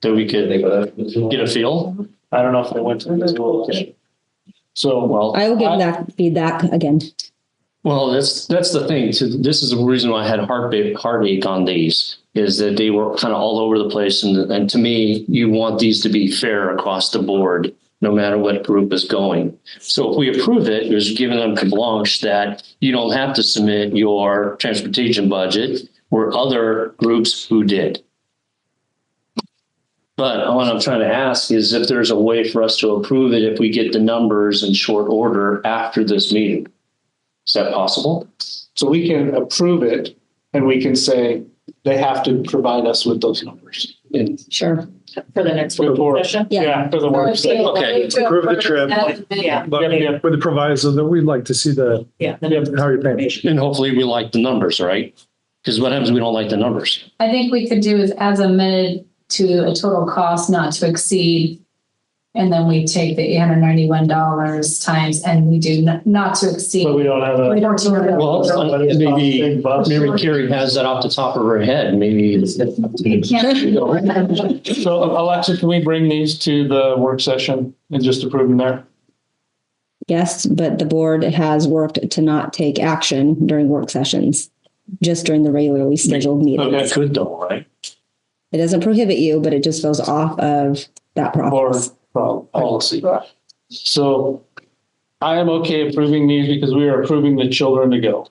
That we could get a feel? I don't know if they went to Missoula. So, Well, I will give that feedback again. well, that's the thing. So this is the reason why I had heartache on these, is that they were kind of all over the place. And to me, you want these to be fair across the board, no matter what group is going. So if we approve it, there's giving them carte blanche that you don't have to submit your transportation budget, where other groups who did. But what I'm trying to ask is if there's a way for us to approve it if we get the numbers in short order after this meeting. Is that possible? so we can approve it and we can say they have to provide us with those numbers. Sure. For the next Before- session? Yeah, for the work session. Okay. Approve the trip, Yeah. but with the proviso that we'd like to see Yeah. how you're paying. And hopefully we like the numbers, right? Because what happens if we don't like the numbers? I think we could do is as amended to a total cost not to exceed. And then we take the $891 times and we do not to exceed. But we don't have We a. don't do it. Well, maybe Carrie has that off the top of her head. Maybe. You can't. So Alexa, can we bring these to the work session and just approve them there? Yes, but the board has worked to not take action during work sessions, just during the regularly scheduled meetings. Okay. Good though, right? It doesn't prohibit you, but it just goes off of that Board process. policy. So I am okay approving these because we are approving the children to go.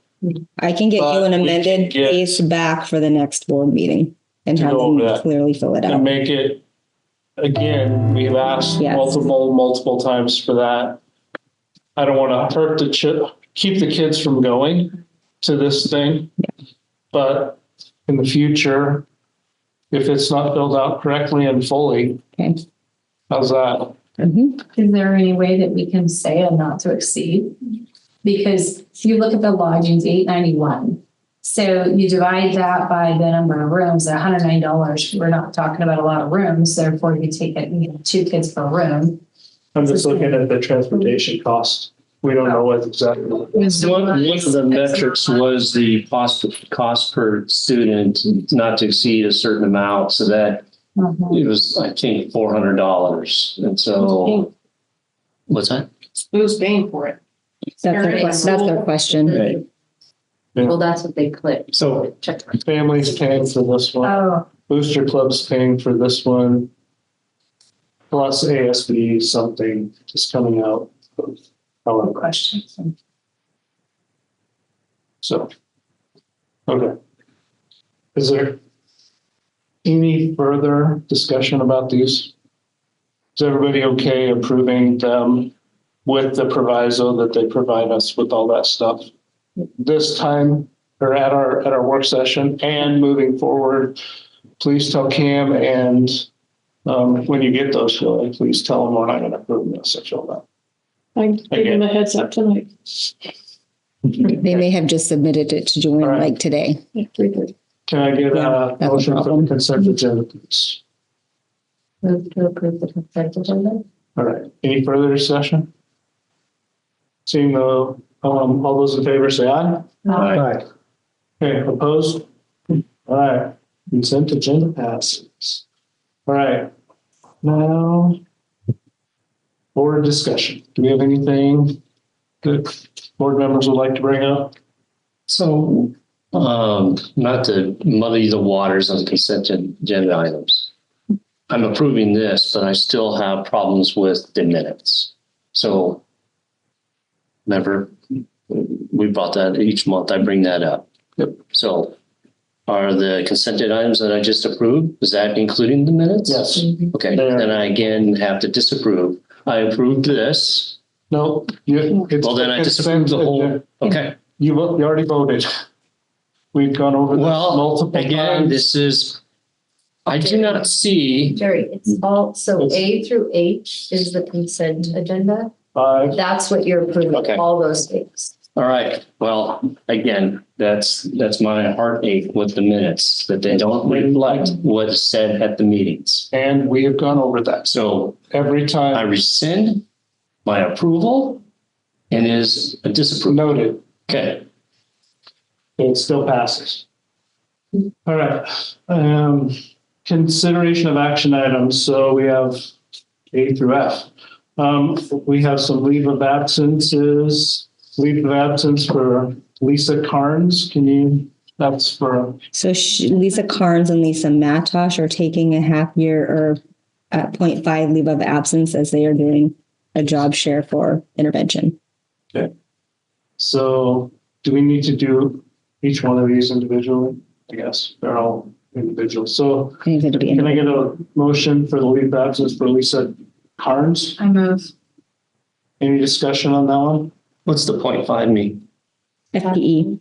I can get you But an we can amended get- case back for the next board meeting and To have go over them that. clearly fill it And out. make it, again, we've asked Yes. multiple times for that. I don't want to hurt keep the kids from going to this thing. But in the future, if it's not filled out correctly and fully, Okay. how's that? Mhm. Is there any way that we can say a not to exceed? Because if you look at the lodgings, $891. So you divide that by the number of rooms, $109. We're not talking about a lot of rooms, therefore you take it, 2 kids per room. I'm just looking at the transportation cost. We don't know what exactly. One of the metrics was the cost per student not to exceed a certain amount, so that it was, I think, $400. And so, what's that? Who's paying for it? That's their question. Right. Well, that's what they clicked. So Check. Families paying for this one. Oh, Booster Club's paying for this one. Plus ASB something is coming out. However, question. so. Okay. Is there any further discussion about these? Is everybody okay approving them with the proviso that they provide us with all that stuff? This time, or at our work session and moving forward, please tell Cam and when you get those, Philly, please tell them we're not going to approve this. I feel that. I gave him a heads up tonight. They may have just submitted it to Joanne All right. like today. 3:30. Can I get Yeah, a that's a motion for problem. the consent agenda, please? Move to approve the consent agenda. All right. Any further discussion? Seeing no, all those in favor say aye. Aye. Okay, opposed? All right, consent agenda passes. All right, now, board discussion. Do we have anything that board members would like to bring up? So, not to muddy the waters on consent agenda items. I'm approving this, but I still have problems with the minutes. So, remember, we brought that each month. I bring that up. Yep. So, are the consented items that I just approved, is that including the minutes? Yes. Okay, They are. then I again have to disapprove. I approved this. No, it's. Well, then I disapprove the whole, okay. You already voted. We've gone over this Well, multiple again, times. this is, I do not see, Jerry, it's all, so A through H is the consent agenda. Five. That's what you're approving, Okay. all those things. all right, well, again, that's my heartache with the minutes, that they don't reflect what is said at the meetings. And we have gone over that. So Every I time rescind my approval and is a disapproval. noted, Okay, it still passes. All right, consideration of action items. So we have A through F. We have some leave of absences, leave of absence for Lisa Carnes. That's for, So Lisa Carnes and Lisa Matosh are taking a half year or 0.5 leave of absence as they are doing a job share for intervention. so do we need to do each one of these individually? I guess they're all individual. So I think it'll be can I get a motion for the leave of absence for Lisa Carnes? I move. Any discussion on that one? what's the 0.5 mean? FTE.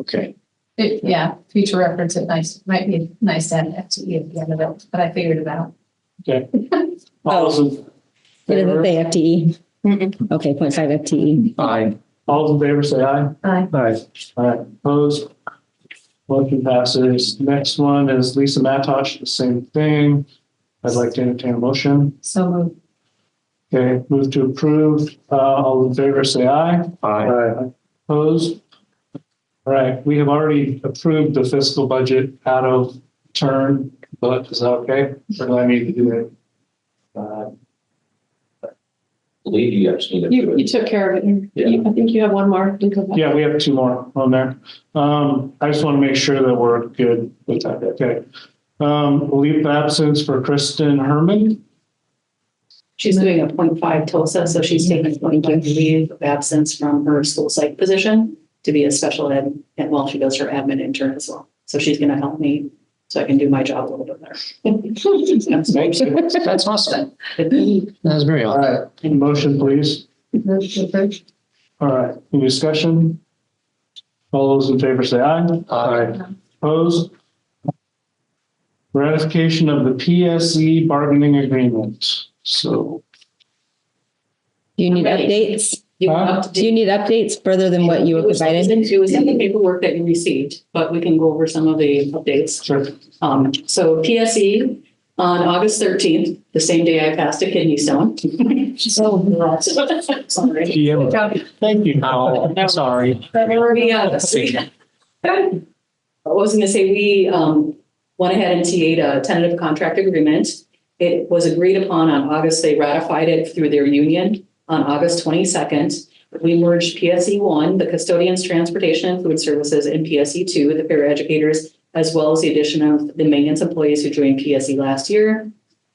Okay, Yeah, future reference, might be nice to have FTE at the end of it, but I figured it out. Okay. All those in It doesn't favor? say FTE. Okay, 0.5 FTE. aye. All those in favor say aye. Aye. Aye. All right, opposed? Motion passes. Next one is Lisa Matosh, the same thing. I'd like to entertain a motion. So move. Okay, move to approve. All in favor say aye. Aye. Opposed? All right, we have already approved the fiscal budget out of turn, but is that okay? Or do I need to do it? believe you actually need to. You took care of it. Yeah. I think you have one more. You can go back. Yeah, we have 2 more on there. I just want to make sure that we're good with that. Okay. Leave of absence for Kristen Herman. She's doing a 0.5 TOSA, so she's taking 0.5 leave of absence from her school site position to be a special ed, and while she does her admin intern as well. So she's gonna help me so I can do my job a little bit better. Thank you. That's awesome. That's very All awesome. right, motion, please. All right, any discussion? All those in favor say aye. Aye. Opposed? Ratification of the PSE bargaining agreement. So, Do you need updates? You Huh? have to Do you need updates further than what you were provided? It was in the paperwork that you received, but we can go over some of the updates. sure. So PSE on August 13th, the same day I passed a kidney stone. Sorry. PM. Thank you. Oh, sorry. I was going to say, we went ahead and TA'd a tentative contract agreement. It was agreed upon on August, they ratified it through their union on August 22nd. We merged PSE 1, the custodians, transportation and food services, and PSE 2, the paraeducators, as well as the addition of the maintenance employees who joined PSE last year.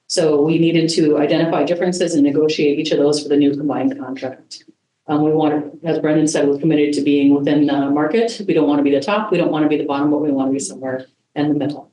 So we needed to identify differences and negotiate each of those for the new combined contract. We wanted, as Brendan said, we're committed to being within the market. We don't want to be the top, we don't want to be the bottom, but we want to be somewhere in the middle.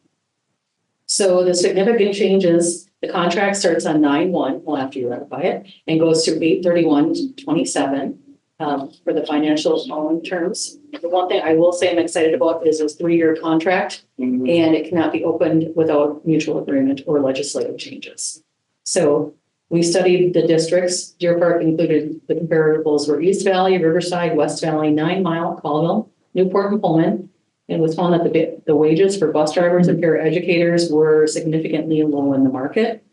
So the significant changes, the contract starts on 9/1, well, after you ratify it, and goes to 8/31/27 for the financial loan terms. The one thing I will say I'm excited about is this 3-year contract, and it cannot be opened without mutual agreement or legislative changes. So we studied the districts. Deer Park included the comparables were East Valley, Riverside, West Valley, 9 Mile, Colville, Newport, and Pullman. And it was found that the wages for bus drivers and paraeducators were significantly low in the market.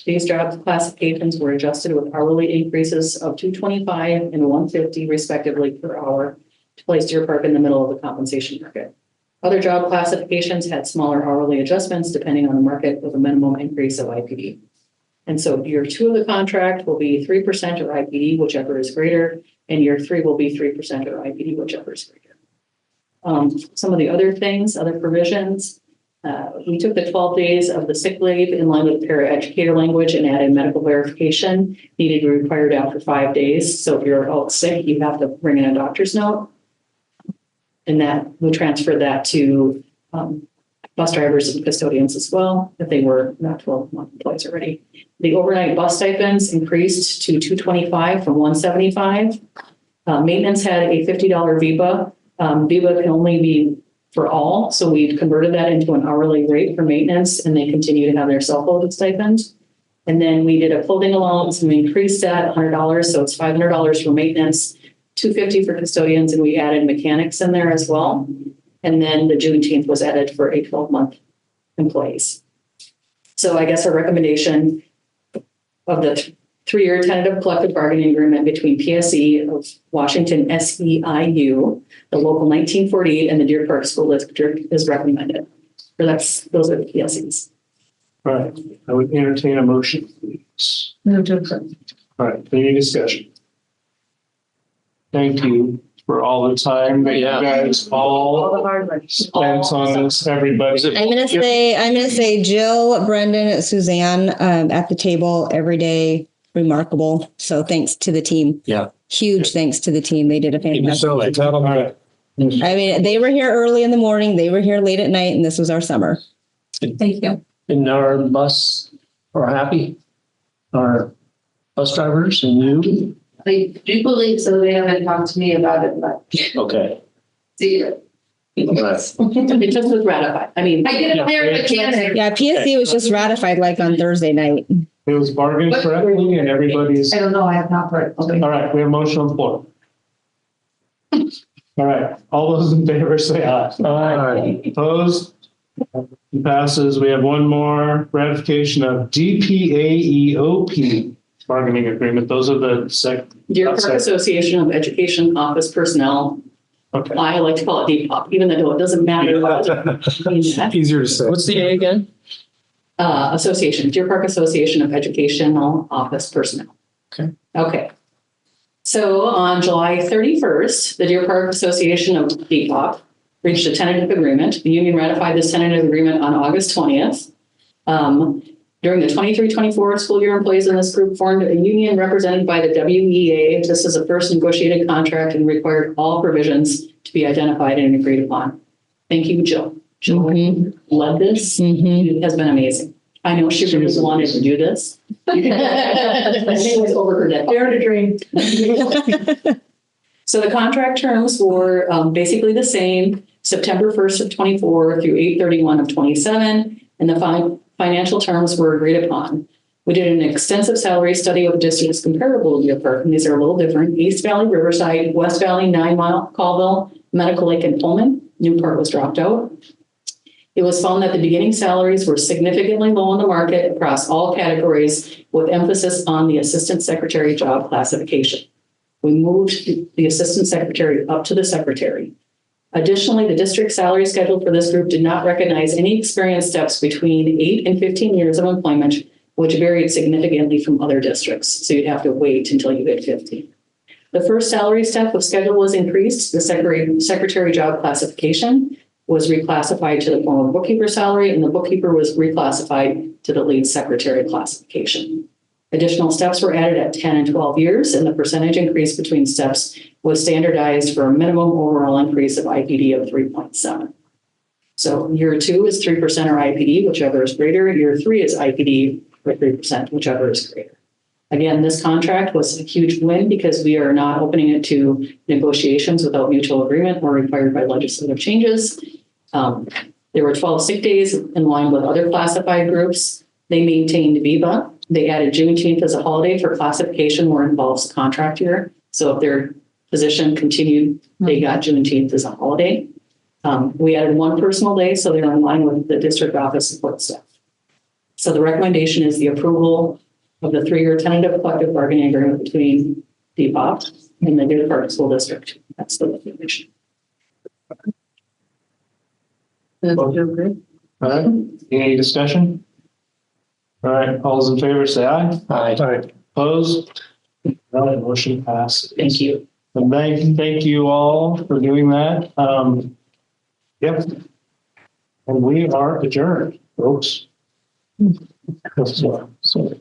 These job classifications were adjusted with hourly increases of $225 and $150 respectively per hour to place Deer Park in the middle of the compensation market. Other job classifications had smaller hourly adjustments depending on the market with a minimum increase of IPD. And so year 2 of the contract will be 3% or IPD, whichever is greater, and year 3 will be 3% or IPD, whichever is greater. Some of the other things, other provisions, we took the 12 days of the sick leave in line with the paraeducator language and added medical verification needed to be required after 5 days. So if you're out sick, you have to bring in a doctor's note. And that we transferred that to bus drivers and custodians as well, if they were not 12-month employees already. The overnight bus stipends increased to $225 from $175. Maintenance had a $50 VIBA. VIBA can only be for all, so we converted that into an hourly rate for maintenance, and they continue to have their self-loaded stipend. And then we did a clothing allowance, and we increased that $100, so it's $500 for maintenance, $250 for custodians, and we added mechanics in there as well. And then the Juneteenth was added for a 12-month employees. So I guess our recommendation of the 3-year tentative collective bargaining agreement between PSE of Washington SEIU, the local 1948, and the Deer Park School District is recommended. Or those are the PSEs. All right, I would entertain a motion, please. Move to approve. All right, any discussion? Thank you for all the time that you guys All the all hard work. spent on this, everybody. I'm gonna say Jill, Brendan, Suzanne, at the table every day, remarkable. So thanks to the team. Yeah. Huge thanks to the team. They did a fantastic. All right, I mean, they were here early in the morning, they were here late at night, and this was our summer. Thank you. And our bus are happy? Our bus drivers and you? I do believe so. They haven't talked to me about it, but Okay. see it. It just was ratified. I mean, I did a clear mechanic. Yeah, PSC was just ratified like on Thursday night. it was bargained correctly and everybody's, I don't know. I have not heard. Okay. all right, we have a motion on the floor. All right, all those in favor say aye. Aye. Opposed? Passes. We have one more ratification of DPAEOP bargaining agreement. Those are the Deer Park Association of Education Office Personnel. Okay. I like to call it DPOP, even though it doesn't matter. Easier to say. What's the A again? Association, Deer Park Association of Educational Office Personnel. Okay. Okay. So on July 31st, the Deer Park Association of Depop reached a tentative agreement. The union ratified this tentative agreement on August 20th. During the 23-24 school year, employees in this group formed a union represented by the WEA. This is a first negotiated contract and required all provisions to be identified and agreed upon. Thank you, Jill. Jill led this. It has been amazing. I know she really wanted to do this. I think it was over her dead. Dare to dream. So the contract terms were basically the same, September 1st of 24 through 8/31 of 27, and the financial terms were agreed upon. We did an extensive salary study of districts comparable to Deer Park, and these are a little different. East Valley, Riverside, West Valley, 9 Mile, Colville, Medical Lake, and Pullman. Newport was dropped out. It was found that the beginning salaries were significantly low in the market across all categories, with emphasis on the assistant secretary job classification. We moved the assistant secretary up to the secretary. Additionally, the district salary schedule for this group did not recognize any experience steps between 8 and 15 years of employment, which varied significantly from other districts. So you'd have to wait until you hit 50. The first salary step of schedule was increased. The secretary job classification was reclassified to the former bookkeeper salary, and the bookkeeper was reclassified to the lead secretary classification. Additional steps were added at 10 and 12 years, and the percentage increase between steps was standardized for a minimum overall increase of IPD of 3.7. So year 2 is 3% or IPD, whichever is greater. Year 3 is IPD for 3%, whichever is greater. Again, this contract was a huge win because we are not opening it to negotiations without mutual agreement or required by legislative changes. There were 12 sick days in line with other classified groups. They maintained VIVA. They added Juneteenth as a holiday for classification where it involves a contract year. So if their position continued, they got Juneteenth as a holiday. We added 1 personal day, so they're in line with the district office support staff. So the recommendation is the approval of the 3-year tentative collective bargaining agreement between Depop and the Deer Park School District. That's the recommendation. All right, any discussion? All right, all those in favor say aye. Aye. Opposed? All right, motion passes. Thank you. And thank you all for doing that. Yep. And we are adjourned, folks. So